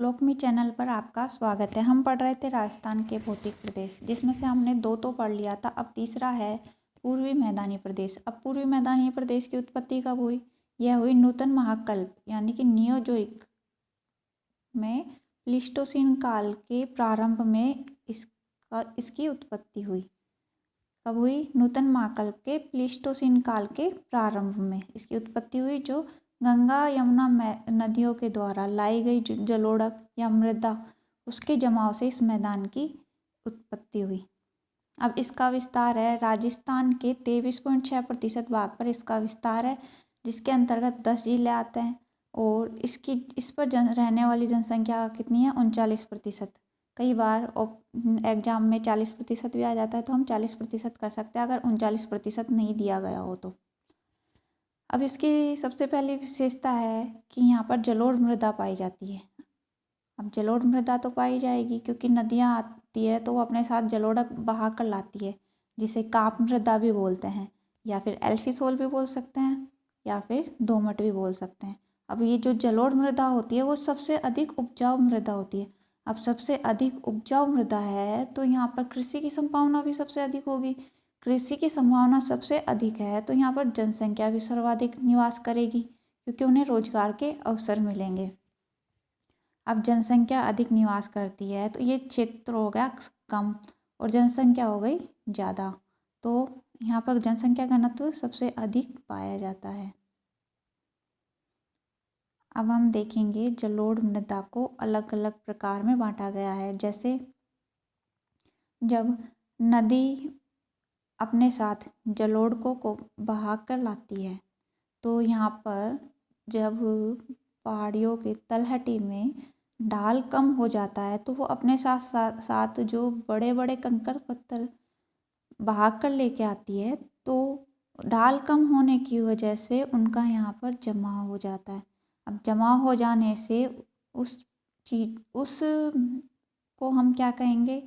लोकमी channel पर आपका स्वागत है। हम पढ़ रहे थे राजस्थान के भौतिक प्रदेश, जिसमें से हमने दो तो पढ़ लिया था। अब तीसरा है पूर्वी मैदानी प्रदेश। अब पूर्वी मैदानी प्रदेश की उत्पत्ति कब हुई? यह हुई नूतन महाकल्प यानी कि नियोजोइक में प्लीस्टोसीन काल के प्रारंभ में इसकी उत्पत्ति हुई। कब हुई? नूतन महाकल्प के प्लीस्टोसीन काल के प्रारंभ में इसकी उत्पत्ति हुई, जो गंगा यमुना नदियों के द्वारा लाई गई जलोढ़क या मृदा, उसके जमाव से इस मैदान की उत्पत्ति हुई। अब इसका विस्तार है, राजस्थान के 23.6% भाग पर इसका विस्तार है, जिसके अंतर्गत 10 जिले आते हैं और इस पर रहने वाली जनसंख्या कितनी है? 39%। कई बार एग्जाम में 40% भी आ जाता है, तो हम 40% कर सकते हैं अगर 39% नहीं दिया गया हो तो। अब इसकी सबसे पहली विशेषता है कि यहाँ पर जलोढ़ मृदा पाई जाती है। अब जलोढ़ मृदा तो पाई जाएगी क्योंकि नदियाँ आती है तो वो अपने साथ जलोढ़ बहा कर लाती है, जिसे काप मृदा भी बोलते हैं, या फिर एल्फी सोल भी बोल सकते हैं, या फिर दोमट भी बोल सकते हैं। अब ये जो जलोढ़ मृदा होती है वो सबसे अधिक उपजाऊ मृदा होती है। अब सबसे अधिक उपजाऊ मृदा है तो यहाँ पर कृषि की संभावना भी सबसे अधिक होगी। कृषि की संभावना सबसे अधिक है तो यहाँ पर जनसंख्या भी सर्वाधिक निवास करेगी, क्योंकि उन्हें रोजगार के अवसर मिलेंगे। अब जनसंख्या अधिक निवास करती है तो ये क्षेत्र हो गया कम और जनसंख्या हो गई ज़्यादा, तो यहाँ पर जनसंख्या घनत्व सबसे अधिक पाया जाता है। अब हम देखेंगे जलोढ़ मृदा को अलग अलग प्रकार में बांटा गया है। जैसे जब नदी अपने साथ जलोढ़ को बहा कर लाती है तो यहाँ पर जब पहाड़ियों के तलहटी में ढाल कम हो जाता है तो वो अपने साथ जो बड़े बड़े कंकड़ पत्थर बहा कर लेके आती है, तो ढाल कम होने की वजह से उनका यहाँ पर जमाव हो जाता है। अब जमाव हो जाने से उस को हम क्या कहेंगे?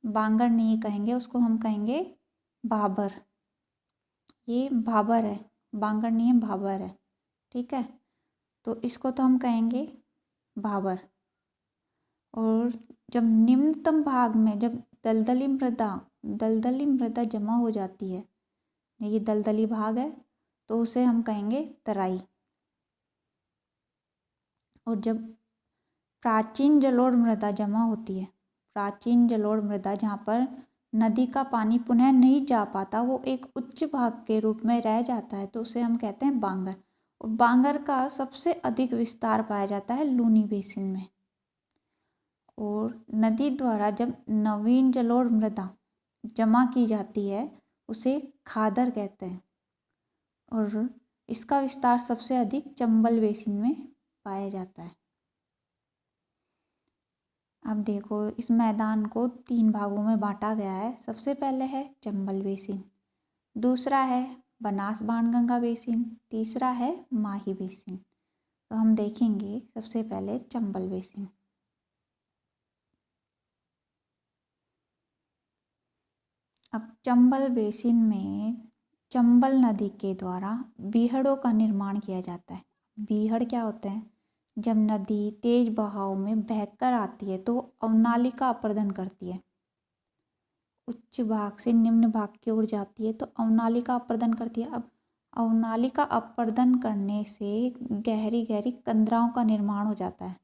बांगर नहीं कहेंगे, उसको हम कहेंगे भाबर। ये भाबर है, बांगर नहीं है, भाबर है। ठीक है, तो इसको तो हम कहेंगे भाबर। और जब निम्नतम भाग में जब दलदली मृदा जमा हो जाती है, ये दलदली भाग है, तो उसे हम कहेंगे तराई। और जब प्राचीन जलोढ़ मृदा जमा होती है, प्राचीन जलोढ़ मृदा जहाँ पर नदी का पानी पुनः नहीं जा पाता, वो एक उच्च भाग के रूप में रह जाता है, तो उसे हम कहते हैं बांगर। और बांगर का सबसे अधिक विस्तार पाया जाता है लूनी बेसिन में। और नदी द्वारा जब नवीन जलोढ़ मृदा जमा की जाती है उसे खादर कहते हैं। और इसका विस्तार सबसे अधिक चंबल बेसिन में पाया जाता है। अब देखो, इस मैदान को 3 भागों में बांटा गया है। सबसे पहले है चंबल बेसिन, दूसरा है बनास बाणगंगा बेसिन, तीसरा है माही बेसिन। तो हम देखेंगे सबसे पहले चंबल बेसिन। अब चंबल बेसिन में चंबल नदी के द्वारा बीहड़ों का निर्माण किया जाता है। बीहड़ क्या होते हैं? जब नदी तेज बहाव में बहकर आती है तो अवनालिका अपर्दन करती है, उच्च भाग से निम्न भाग की ओर जाती है तो अवनालिका अपर्दन करती है। अब अवनालिका अपर्दन करने से गहरी गहरी कंदराओं का निर्माण हो जाता है।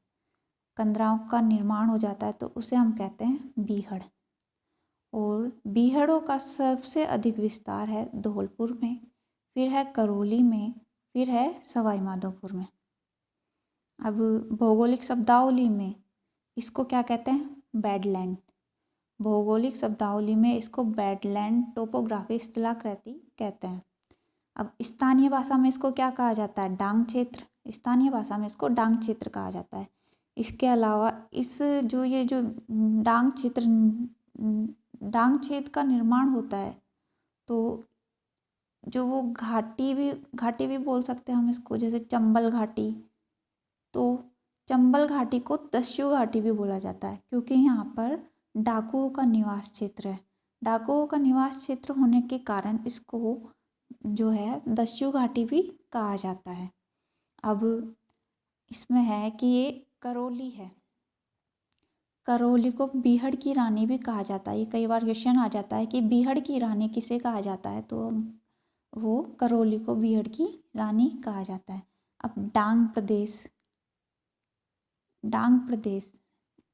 कंदराओं का निर्माण हो जाता है तो उसे हम कहते हैं बीहड़। और बीहड़ों का सबसे अधिक विस्तार है धौलपुर में, फिर है करौली में, फिर है सवाई माधोपुर में। अब भौगोलिक शब्दावली में इसको क्या कहते हैं? बैडलैंड। भौगोलिक शब्दावली में इसको बैडलैंड टोपोग्राफी इस्तिलाकृति कहते हैं। अब स्थानीय भाषा में इसको क्या कहा जाता है? डांग क्षेत्र। स्थानीय भाषा में इसको डांग क्षेत्र कहा जाता है। इसके अलावा ये जो डांग क्षेत्र का निर्माण होता है, तो जो वो घाटी भी बोल सकते हैं हम इसको, जैसे चंबल घाटी। तो चंबल घाटी को दस्यु घाटी भी बोला जाता है, क्योंकि यहाँ पर डाकुओं का निवास क्षेत्र है। डाकुओं का निवास क्षेत्र होने के कारण इसको जो है दस्यु घाटी भी कहा जाता है। अब इसमें है कि ये करौली है, करौली को बीहड़ की रानी भी कहा जाता है। ये कई बार क्वेश्चन आ जाता है कि बीहड़ की रानी किसे कहा जाता है, तो वो करौली को बीहड़ की रानी कहा जाता है। अब डांग प्रदेश, डांग प्रदेश,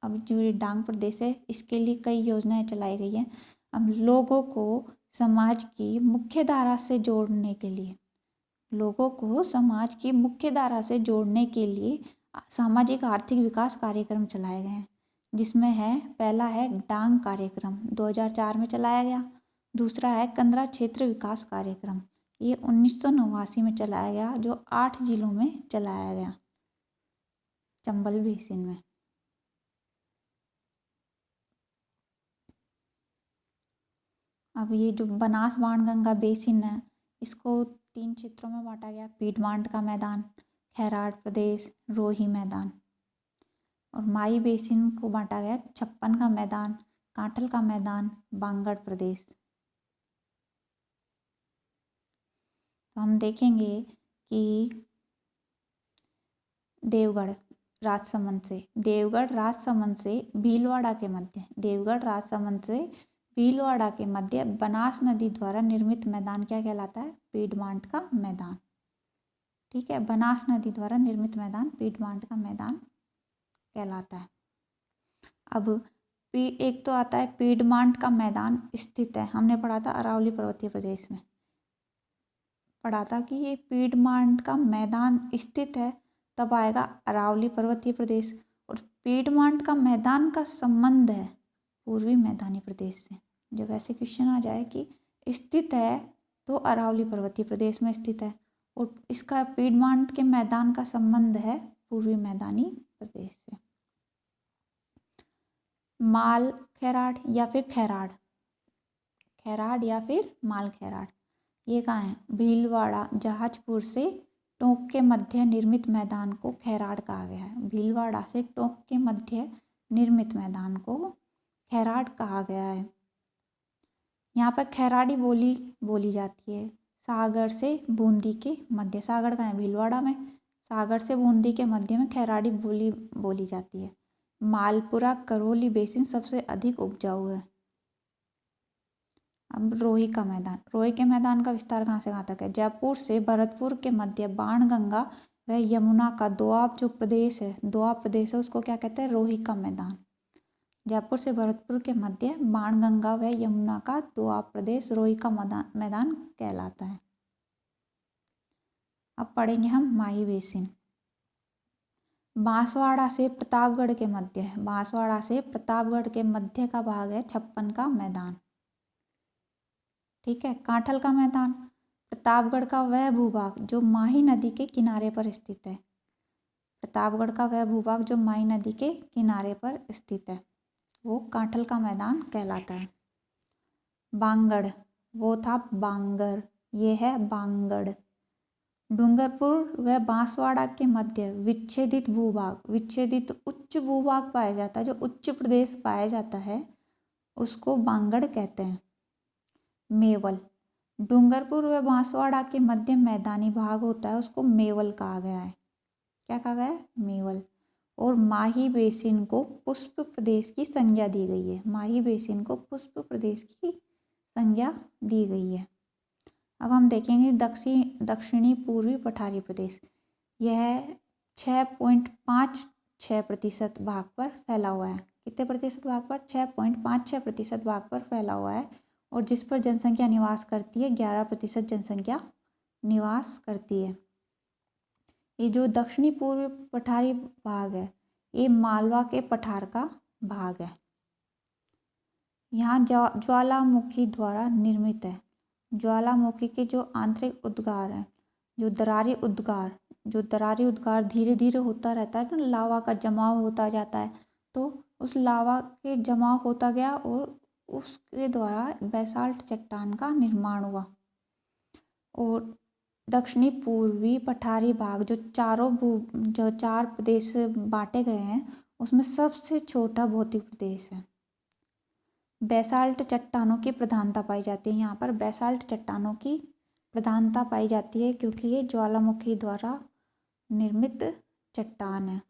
अब जो ये डांग प्रदेश है इसके लिए कई योजनाएं चलाई गई हैं। अब लोगों को समाज की मुख्य धारा से जोड़ने के लिए, लोगों को समाज की मुख्य धारा से जोड़ने के लिए सामाजिक आर्थिक विकास कार्यक्रम चलाए गए हैं, जिसमें है पहला है डांग कार्यक्रम 2004 में चलाया गया। दूसरा है कंदरा क्षेत्र विकास कार्यक्रम, ये 1989 में चलाया गया, जो 8 जिलों में चलाया गया चंबल बेसिन में। अब ये जो बनास बाणगंगा बेसिन है इसको 3 क्षेत्रों में बांटा गया, पीडमांट का मैदान, खैराट प्रदेश, रोही मैदान। और माई बेसिन को बांटा गया छप्पन का मैदान, कांठल का मैदान, बांगड़ प्रदेश। तो हम देखेंगे कि देवगढ़ राजसमंद से, देवगढ़ राजसमंद से भीलवाड़ा के मध्य, देवगढ़ राजसमंद से भीलवाड़ा के मध्य बनास नदी द्वारा निर्मित मैदान क्या कहलाता है? पीडमांट का मैदान। ठीक है, बनास नदी द्वारा निर्मित मैदान पीडमांट का मैदान कहलाता है। अब एक तो आता है पीडमांट का मैदान स्थित है, हमने पढ़ा था अरावली पर्वतीय प्रदेश में पढ़ा था कि ये पीडमांट का मैदान स्थित है, तब आएगा अरावली पर्वतीय प्रदेश। और पीडमांट का मैदान का संबंध है पूर्वी मैदानी प्रदेश से। जब ऐसे क्वेश्चन आ जाए कि स्थित है तो अरावली पर्वतीय प्रदेश में स्थित है, और इसका पीडमांट के मैदान का संबंध है पूर्वी मैदानी प्रदेश से। माल खैराट या फिर खैराड़, खैराड़ या फिर माल खैराड़, ये कहाँ है? भीलवाड़ा जहाजपुर से टोंक के मध्य निर्मित मैदान को खैराड़ कहा गया है। भीलवाड़ा से टोंक के मध्य निर्मित मैदान को खैराड़ कहा गया है। यहाँ पर खैराड़ी बोली बोली जाती है। सागर से बूंदी के मध्य, सागर कहाँ है? भीलवाड़ा में। सागर से बूंदी के मध्य में खैराड़ी बोली बोली जाती है। मालपुरा करौली बेसिन सबसे अधिक उपजाऊ है। अब रोही का मैदान, रोही के मैदान का विस्तार कहाँ से कहाँ तक है? जयपुर से भरतपुर के मध्य बाणगंगा व यमुना का दोआब जो प्रदेश है, दोआब प्रदेश है, उसको क्या कहते हैं? रोही का मैदान। जयपुर से भरतपुर के मध्य बाणगंगा व यमुना का दोआब प्रदेश रोही का मैदान कहलाता है। अब पढ़ेंगे हम माही बेसिन। बांसवाड़ा से प्रतापगढ़ के मध्य है, बांसवाड़ा से प्रतापगढ़ के मध्य का भाग है छप्पन का मैदान। ठीक है, कांठल का मैदान, प्रतापगढ़ का वह भूभाग जो माही नदी के किनारे पर स्थित है। प्रतापगढ़ का वह भूभाग जो माही नदी के किनारे पर स्थित है वो कांठल का मैदान कहलाता है। बांगड़, वो था बांगर, ये है बांगड़। डूंगरपुर व बांसवाड़ा के मध्य विच्छेदित भूभाग, विच्छेदित उच्च भूभाग पाया जाता है, जो उच्च प्रदेश पाया जाता है उसको बांगड़ कहते हैं। मेवल, डूंगरपुर व बांसवाड़ा के मध्य मैदानी भाग होता है उसको मेवल कहा गया है। क्या कहा गया है? मेवल। और माही बेसिन को पुष्प प्रदेश की संज्ञा दी गई है। माही बेसिन को पुष्प प्रदेश की संज्ञा दी गई है। अब हम देखेंगे दक्षिणी पूर्वी पठारी प्रदेश। यह 6.56% भाग पर फैला हुआ है। कितने प्रतिशत भाग पर? 6.56% भाग पर फैला हुआ है, और जिस पर जनसंख्या निवास करती है 11% जनसंख्या निवास करती है। ये जो दक्षिणी पूर्वी पठारी भाग है ये मालवा के पठार का भाग है। यहाँ ज्वालामुखी द्वारा निर्मित है। ज्वालामुखी के जो आंतरिक उद्गार हैं, जो दरारी उद्गार धीरे धीरे होता रहता है, तो लावा का जमाव होता जाता है, तो उस लावा के जमाव होता गया और उसके द्वारा बेसाल्ट चट्टान का निर्माण हुआ। और दक्षिणी पूर्वी पठारी भाग जो चार प्रदेश बांटे गए हैं उसमें सबसे छोटा भौतिक प्रदेश है। बेसाल्ट चट्टानों की प्रधानता पाई जाती है। यहाँ पर बेसाल्ट चट्टानों की प्रधानता पाई जाती है क्योंकि ये ज्वालामुखी द्वारा निर्मित चट्टान है,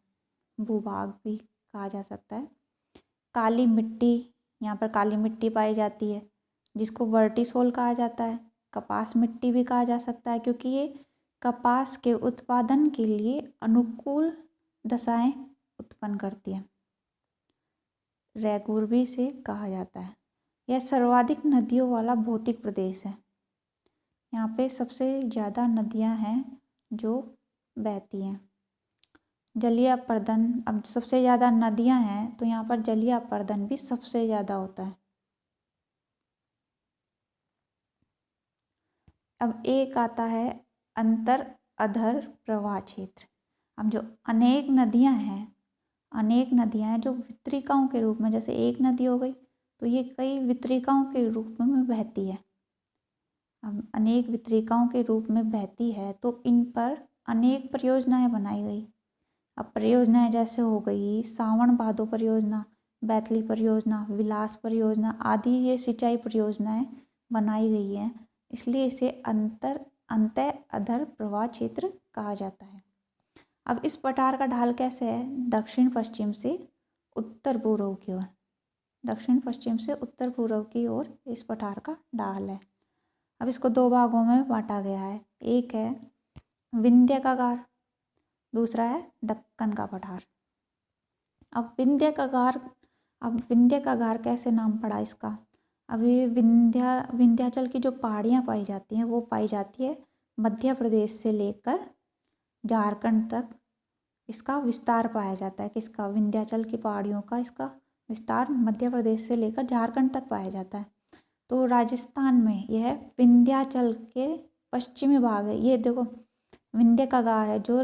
भूभाग भी कहा जा सकता है। काली मिट्टी, यहाँ पर काली मिट्टी पाई जाती है जिसको वर्टिसोल कहा जाता है। कपास मिट्टी भी कहा जा सकता है क्योंकि ये कपास के उत्पादन के लिए अनुकूल दशाएं उत्पन्न करती है। रैगूर भी इसे कहा जाता है। यह सर्वाधिक नदियों वाला भौतिक प्रदेश है। यहाँ पे सबसे ज़्यादा नदियाँ हैं जो बहती हैं। जलीय अपरदन, अब सबसे ज़्यादा नदियाँ हैं तो यहाँ पर जलीय अपरदन भी सबसे ज़्यादा होता है। अब एक आता है अंतर अधर प्रवाह क्षेत्र। अब जो अनेक नदियाँ हैं जो वितरिकाओं के रूप में, जैसे एक नदी हो गई तो ये कई वितरिकाओं के रूप में बहती है। अब अनेक वितरिकाओं के रूप में बहती है तो इन पर अनेक परियोजनाएं बनाई गई। अब परियोजनाएं जैसे हो गई सावन भादो परियोजना, बैतली परियोजना, विलास परियोजना आदि, ये सिंचाई परियोजनाएं बनाई गई हैं, इसलिए इसे अंतः अधर प्रवाह क्षेत्र कहा जाता है। अब इस पठार का ढाल कैसे है? दक्षिण पश्चिम से उत्तर पूर्व की ओर, दक्षिण पश्चिम से उत्तर पूर्व की ओर इस पठार का ढाल है। अब इसको दो भागों में बांटा गया है, एक है विंध्य का गार, दूसरा है दक्कन का पठार। अब विंध्य का गार कैसे नाम पड़ा इसका? अब ये विंध्याचल की जो पहाड़ियाँ पाई जाती हैं वो पाई जाती है मध्य प्रदेश से लेकर झारखंड तक। इसका विस्तार पाया जाता है, किसका? विंध्याचल की पहाड़ियों का इसका विस्तार मध्य प्रदेश से लेकर झारखंड तक पाया जाता है। तो राजस्थान में यह विंध्याचल के पश्चिमी भाग है। ये देखो विंध्य का गार है जो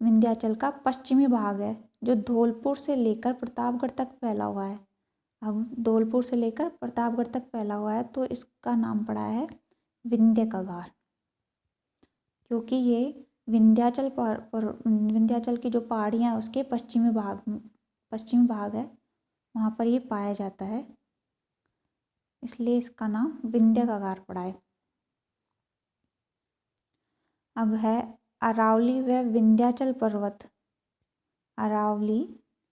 विंध्याचल का पश्चिमी भाग है, जो धौलपुर से लेकर प्रतापगढ़ तक फैला हुआ है। अब धौलपुर से लेकर प्रतापगढ़ तक फैला हुआ है तो इसका नाम पड़ा है विंध्य का गार, क्योंकि ये विंध्याचल विंध्याचल की जो पहाड़ियाँ हैं उसके पश्चिमी भाग है, वहाँ पर ये पाया जाता है, इसलिए इसका नाम विंध्य का गार पड़ा है। अब है अरावली व विंध्याचल पर्वत। अरावली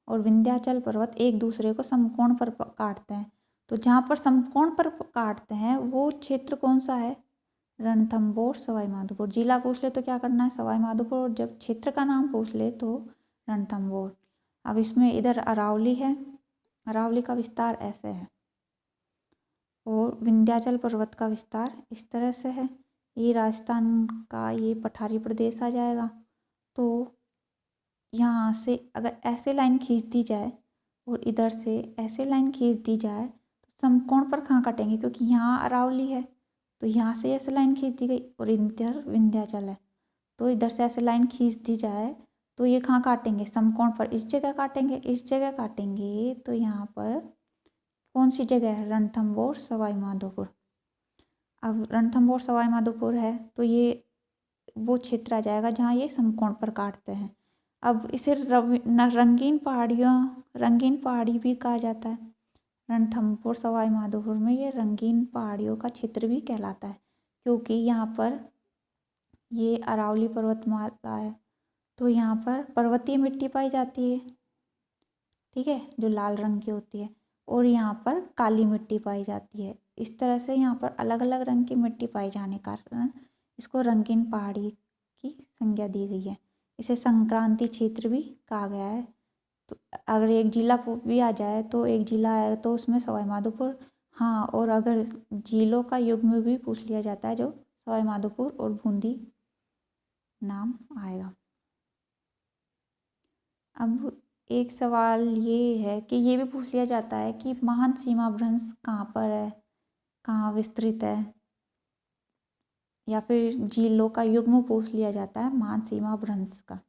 और विंध्याचल पर्वत एक दूसरे को समकोण पर काटते हैं, तो जहाँ पर समकोण पर काटते हैं वो क्षेत्र कौन सा है? रणथंभौर सवाई माधोपुर। जिला पूछ ले तो क्या करना है? सवाई माधोपुर, और जब क्षेत्र का नाम पूछ ले तो रणथंभौर। अब इसमें इधर अरावली है, अरावली का विस्तार ऐसे है और विंध्याचल पर्वत का विस्तार इस तरह से है। ये राजस्थान का ये पठारी प्रदेश आ जाएगा। तो यहाँ से अगर ऐसे लाइन खींच दी जाए और इधर से ऐसे लाइन खींच दी जाए तो समकोण पर कहाँ काटेंगे? क्योंकि यहाँ अरावली है तो यहाँ से ऐसे लाइन खींच दी गई और इधर विंध्याचल है, तो इधर से ऐसे लाइन खींच दी जाए तो ये कहाँ काटेंगे? समकोण पर इस जगह काटेंगे, इस जगह काटेंगे। तो यहाँ पर कौन सी जगह है? रणथंभौर सवाई माधोपुर। अब रणथंभौर सवाई माधोपुर है तो ये वो क्षेत्र आ जाएगा जहाँ ये समकोण पर काटते हैं। अब इसे रंगीन पहाड़ी भी कहा जाता है। रणथंभौर सवाई माधोपुर में ये रंगीन पहाड़ियों का क्षेत्र भी कहलाता है, क्योंकि यहाँ पर ये अरावली पर्वतमाला है तो यहाँ पर पर्वतीय मिट्टी पाई जाती है, ठीक है, जो लाल रंग की होती है, और यहाँ पर काली मिट्टी पाई जाती है। इस तरह से यहाँ पर अलग अलग रंग की मिट्टी पाई जाने के कारण इसको रंगीन पहाड़ी की संज्ञा दी गई है। इसे संक्रांति क्षेत्र भी कहा गया है। तो अगर एक जिला भी आ जाए तो एक जिला है तो उसमें सवाई माधोपुर, हाँ, और अगर जिलों का युग्म भी पूछ लिया जाता है जो सवाई माधोपुर और बूंदी नाम आएगा। अब एक सवाल ये है कि ये भी पूछ लिया जाता है कि महान सीमा भ्रंश कहाँ पर है, कहाँ विस्तृत है, या फिर जिलों का युग्म पूछ लिया जाता है महान सीमा भ्रंश का।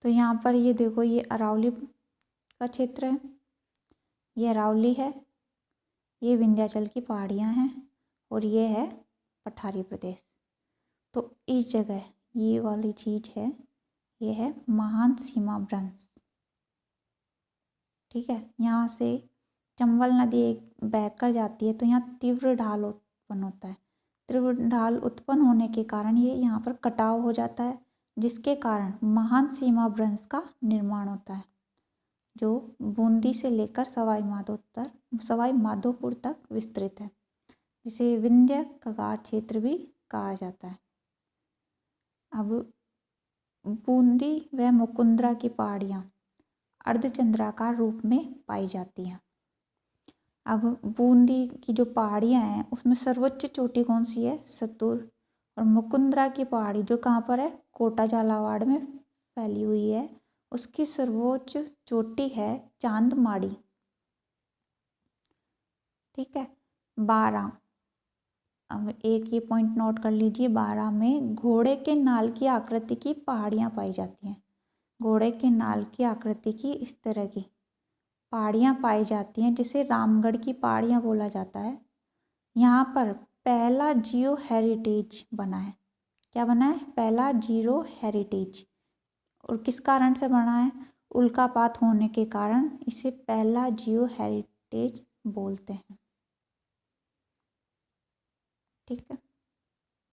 तो यहाँ पर ये देखो ये अरावली का क्षेत्र है, ये अरावली है, ये विंध्याचल की पहाड़ियाँ हैं और ये है पठारी प्रदेश। तो इस जगह ये वाली चीज़ है, ये है महान सीमा भ्रंश, ठीक है। यहाँ से चंबल नदी एक बहकर जाती है तो यहाँ तीव्र ढाल उत्पन्न होता है। तीव्र ढाल उत्पन्न होने के कारण ये यहाँ पर कटाव हो जाता है, जिसके कारण महान सीमा भ्रंश का निर्माण होता है। जो बूंदी से लेकर सवाई माधोपुर तक विस्तृत है, जिसे विंध्य कगार क्षेत्र भी कहा जाता है। अब बूंदी व मुकुंदरा की पहाड़ियाँ अर्धचंद्राकार रूप में पाई जाती हैं। अब बूंदी की जो पहाड़ियाँ हैं उसमें सर्वोच्च चोटी कौन सी है? सतुर। और मुकुंदरा की पहाड़ी जो कहाँ पर है? कोटा झालावाड़ में फैली हुई है, उसकी सर्वोच्च चोटी है चांदमाड़ी। ठीक है। 12, अब एक ये पॉइंट नोट कर लीजिए, 12 में घोड़े के नाल की आकृति की पहाड़ियाँ पाई जाती हैं। घोड़े के नाल की आकृति की इस तरह की पहाड़ियाँ पाई जाती हैं, जिसे रामगढ़ की पहाड़ियाँ बोला जाता है। यहाँ पर पहला जियो हेरिटेज बना है। क्या बना है? पहला जीरो हेरिटेज। और किस कारण से बना है? उल्कापात होने के कारण इसे पहला जियो हेरिटेज बोलते हैं। ठीक है।